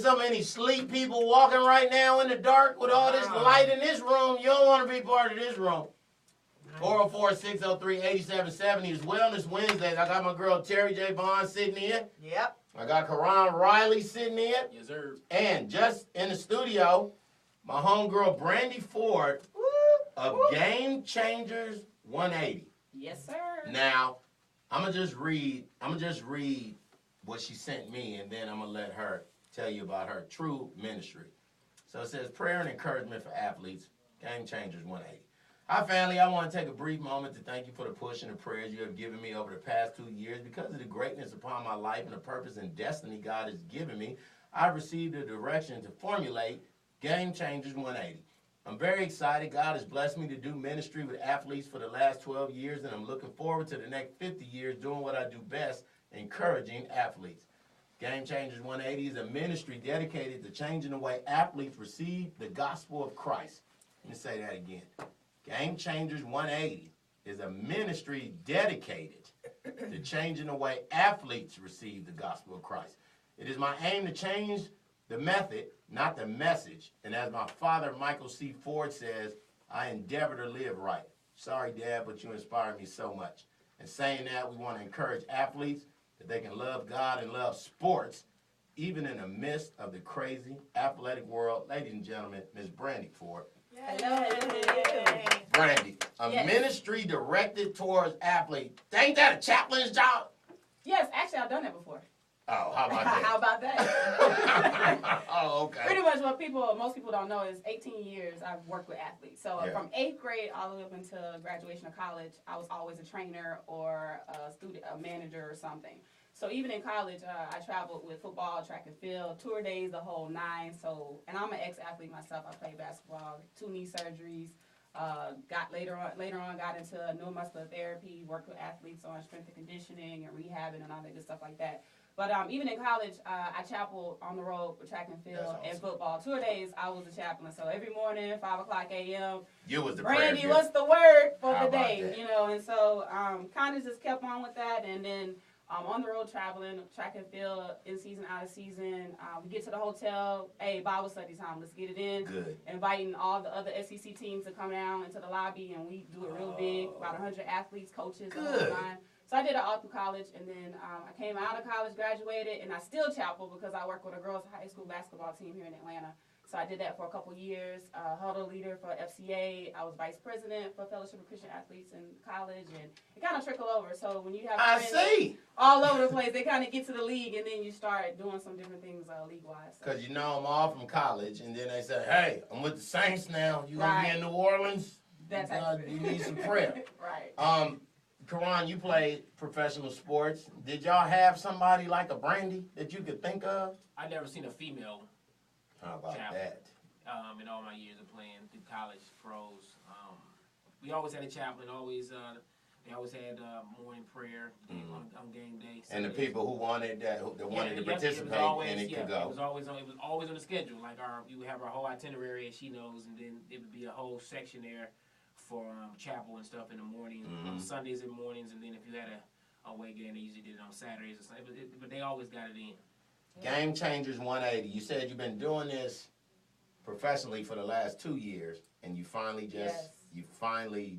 so many sleep people walking right now in the dark with all this light in this room. You don't want to be part of this room. 404-603-8770 is Wellness Wednesdays. I got my girl Terry J. Bond sitting in. Yep. I got Karan Riley sitting in. Yes, sir. And just in the studio, my homegirl Brandy Ford of Game Changers 180. Yes, sir. Now, I'm gonna just read what she sent me, and then I'm gonna let her tell you about her true ministry. So it says prayer and encouragement for athletes, Game Changers 180. Hi, family. I want to take a brief moment to thank you for the push and the prayers you have given me over the past 2 years. Because of the greatness upon my life and the purpose and destiny God has given me, I've received the direction to formulate Game Changers 180. I'm very excited. God has blessed me to do ministry with athletes for the last 12 years, and I'm looking forward to the next 50 years doing what I do best, encouraging athletes. Game Changers 180 is a ministry dedicated to changing the way athletes receive the gospel of Christ. Let me say that again. Game Changers 180 is a ministry dedicated to changing the way athletes receive the gospel of Christ. It is my aim to change the method, not the message. And as my father, Michael C. Ford, says, I endeavor to live right. Sorry, Dad, but you inspire me so much. And saying that, we want to encourage athletes that they can love God and love sports, even in the midst of the crazy athletic world. Ladies and gentlemen, Ms. Brandy Ford. Hello. Brandy, a ministry directed towards athletes. Ain't that a chaplain's job? Yes, actually, I've done that before. Oh, how about that? How about that? Oh, okay. Pretty much what most people don't know is 18 years I've worked with athletes. So from 8th grade all the way up until graduation of college, I was always a trainer or a manager or something. So even in college, I traveled with football, track and field, tour days, the whole nine. So, and I'm an ex-athlete myself. I played basketball, 2 knee surgeries. Later on got into neuromuscular therapy, worked with athletes on strength and conditioning and rehabbing and all that good stuff like that. But even in college, I chapeled on the road with track and field and football. Tour days, I was a chaplain. So every morning, 5 o'clock a.m., you was the Brandy, prayer what's the word for How the day? about that? You know, and so kind of just kept on with that. And then on the road traveling, track and field, in season, out of season. We get to the hotel, hey, Bible study time, let's get it in. Good. Inviting all the other SEC teams to come down into the lobby, and we do it real big, about 100 athletes, coaches, the whole line. So I did it all through college, and then I came out of college, graduated, and I still chapel because I work with a girls' high school basketball team here in Atlanta. So I did that for a couple years, huddle leader for FCA. I was vice president for Fellowship of Christian Athletes in college, and it kind of trickled over. So when you have friends all over the place, they kind of get to the league, and then you start doing some different things league-wise. Because you know I'm all from college, and then they say, hey, I'm with the Saints now. You going to be in New Orleans? That's you need some prayer. Right. Karan, you played professional sports. Did y'all have somebody like a Brandy that you could think of? I never seen a female. How about that? In all my years of playing through college, pros, we always had a chaplain. They always had morning prayer on game day. And the people who wanted to participate in it could go. It was always on the schedule. Like we would have our whole itinerary, as she knows, and then it would be a whole section there for chapel and stuff in the morning, on Sundays and mornings, and then if you had a away game, they usually did it on Saturdays or something. But they always got it in. Game Changers 180. You said you've been doing this professionally for the last 2 years, and you finally just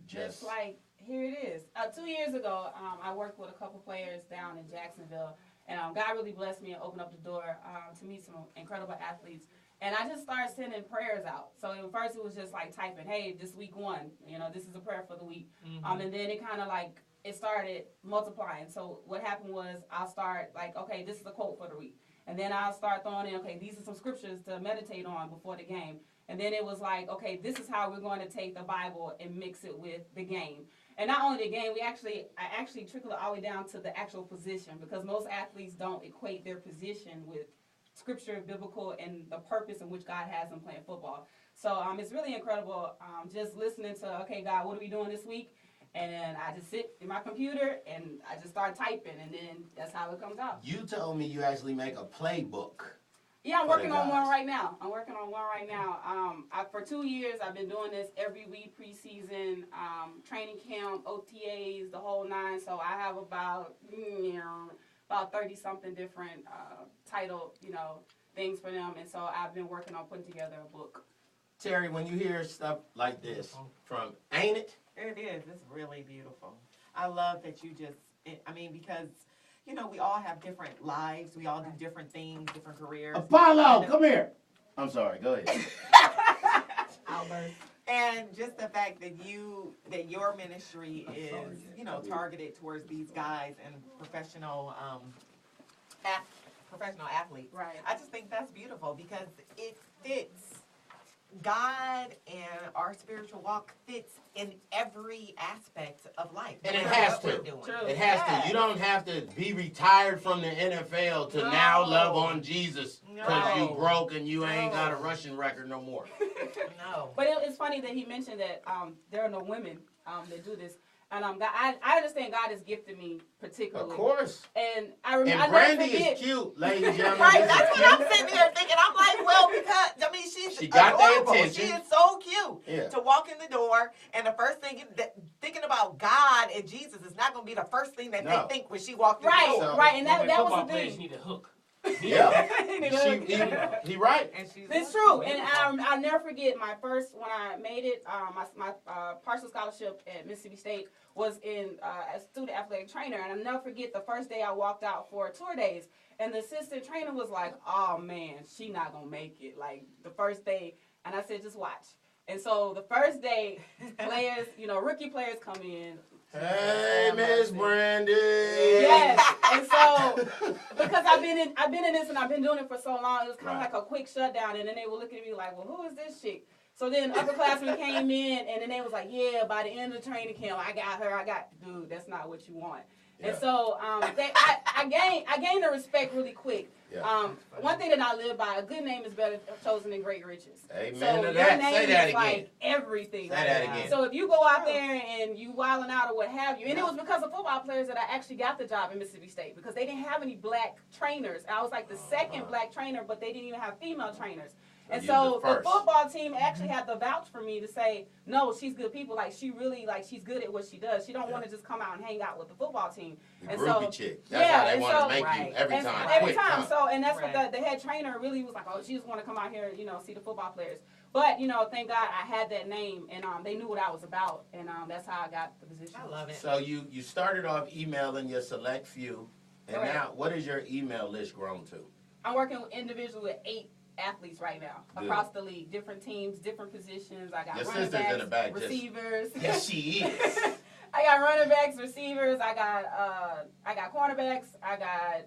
Just like, here it is. 2 years ago, I worked with a couple players down in Jacksonville, and God really blessed me and opened up the door to meet some incredible athletes. And I just started sending prayers out. So at first it was just like typing, hey, this week 1, this is a prayer for the week. And then it kind of like, it started multiplying. So what happened was I'll start like, okay, this is a quote for the week. And then I'll start throwing in, okay, these are some scriptures to meditate on before the game. And then it was like, okay, this is how we're going to take the Bible and mix it with the game. And not only the game, I actually trickled it all the way down to the actual position, because most athletes don't equate their position with scripture, biblical, and the purpose in which God has them playing football. So it's really incredible just listening to, okay, God, what are we doing this week? And then I just sit in my computer and I just start typing, and then that's how it comes out. You told me you actually make a playbook. Yeah, I'm working on one right now. For 2 years, I've been doing this every week, preseason, training camp, OTAs, the whole 9. So I have about 30-something different titled, things for them. And so I've been working on putting together a book. Terry, when you hear stuff like this from Ain't It? It is. It's really beautiful. I love that you just, because, we all have different lives. We all do different things, different careers. Apollo, come here. I'm sorry, go ahead. Albert. And just the fact that your ministry is, targeted towards these guys and professional athletes. Right. I just think that's beautiful because it fits. God and our spiritual walk fits in every aspect of life. And it has to. It has to. You don't have to be retired from the NFL to now love on Jesus because you broke and you ain't got a rushing record no more. No. But it's funny that he mentioned that there are no women that do this. And God, I understand God has gifted me particularly. Of course. And I remember. And Brandy is cute, ladies and gentlemen. Right, that's what I'm sitting here thinking. I'm like, well, because she got their adorable. attention. She is so cute Yeah. to walk in the door, and the first thing thinking about God and Jesus is not going to be the first thing that they think when she walked in the door. Right, and that was football the players thing. need a hook. Yeah. He right. And she's It's true, and I'll never forget my first when I made it. My partial scholarship at Mississippi State was in a student athletic trainer, and I'll never forget the first day I walked out for tour days, and the assistant trainer was like, "Oh man, she not gonna make it." Like the first day, and I said, "Just watch." And so the first day, players, rookie players come in. Hey, Miss Brandy. Yes, and so because I've been in this and I've been doing it for so long, it was kind of like a quick shutdown. And then they would look at me like, "Well, who is this chick?" So then upperclassmen came in, and then they was like, "Yeah, by the end of the training camp, I got her. Dude, that's not what you want." Yeah. And so I gained the respect really quick. Yeah. One thing that I live by, a good name is better chosen than great riches. Amen so to that. Your name Say that is again. like everything. Say that again. So if you go out there and you wilding out or what have you, and it was because of football players that I actually got the job in Mississippi State because they didn't have any black trainers. I was like the second black trainer, but they didn't even have female trainers. And so the football team actually had to vouch for me to say, no, she's good people. Like she really, she's good at what she does. She don't want to just come out and hang out with the football team. The groupie chick. That's how they want to make you every time. Every time. So, and that's what the head trainer really was like, oh, she just want to come out here, see the football players. But, thank God I had that name, and they knew what I was about, and that's how I got the position. I love it. So you started off emailing your select few, and now what is your email list grown to? I'm working individually with 8 athletes right now across the league, different teams, different positions. I got running backs, in the back, receivers. Yes, she is. I got running backs, receivers. I got cornerbacks. I got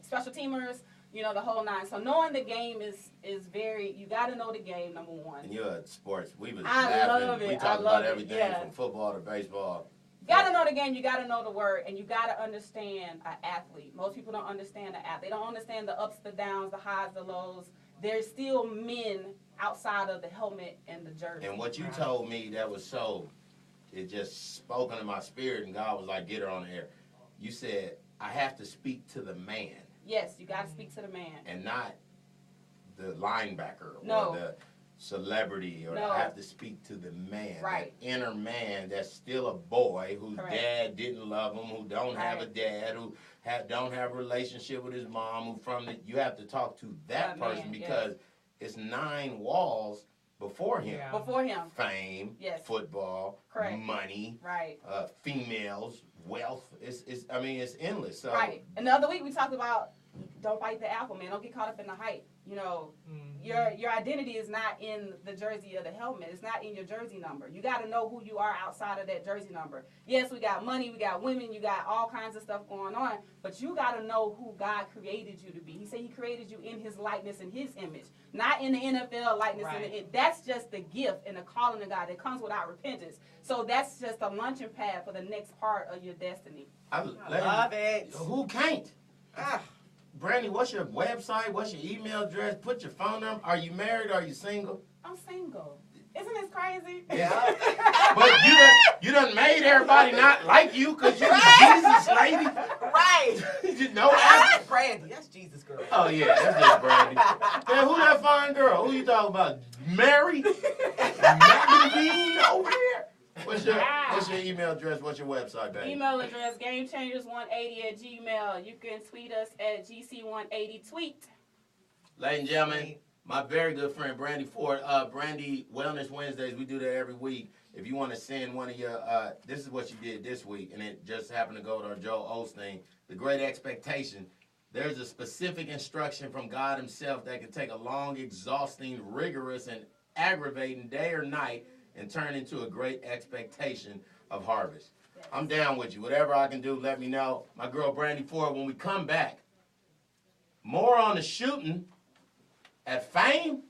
special teamers. The whole 9. So knowing the game is very. You got to know the game, number one. And you're at sports. I love it. We talked about everything from football to baseball. You got to know the game, you got to know the word, and you got to understand an athlete. Most people don't understand an athlete. They don't understand the ups, the downs, the highs, the lows. There's still men outside of the helmet and the jersey. And what you told me, that was it just spoke into my spirit, and God was like, get her on the air. You said, I have to speak to the man. Yes, you got to speak to the man. And not the linebacker or the celebrity, or I have to speak to the man, that inner man that's still a boy whose dad didn't love him, who don't have a dad, who don't have a relationship with his mom, you have to talk to that person because it's 9 walls before him. Yeah. Before him. Fame, football, money, females, wealth. It's endless. So. Right. And the other week we talked about don't bite the apple, man. Don't get caught up in the hype. Your identity is not in the jersey or the helmet. It's not in your jersey number. You got to know who you are outside of that jersey number. Yes, we got money, we got women, you got all kinds of stuff going on, but you got to know who God created you to be. He said he created you in his likeness and his image, not in the NFL likeness. That's just the gift and the calling of God that comes without repentance. So that's just a launching pad for the next part of your destiny. I love it. Who can't? Brandy, what's your website? What's your email address? Put your phone number. Are you married or are you single? I'm single. Isn't this crazy? Yeah. But you done made everybody not like you because you're Jesus, lady. Right. You know that's Brandy. That's Jesus girl. Oh, yeah. That's just Brandy. Man, who that fine girl? Who you talking about? Mary? Magdalene over here? What's your email address? What's your website, baby? Email address, gamechangers180@gmail. You can tweet us at GC180tweet. Ladies and gentlemen, my very good friend Brandy Ford, Brandy Wellness Wednesdays. We do that every week. If you want to send one of your, this is what you did this week, and it just happened to go to our Joel Osteen, The Great Expectation. There's a specific instruction from God himself that can take a long, exhausting, rigorous, and aggravating day or night and turn into a great expectation of harvest. I'm down with you. Whatever I can do, let me know. My girl Brandy Ford, when we come back, more on the shooting at Fame.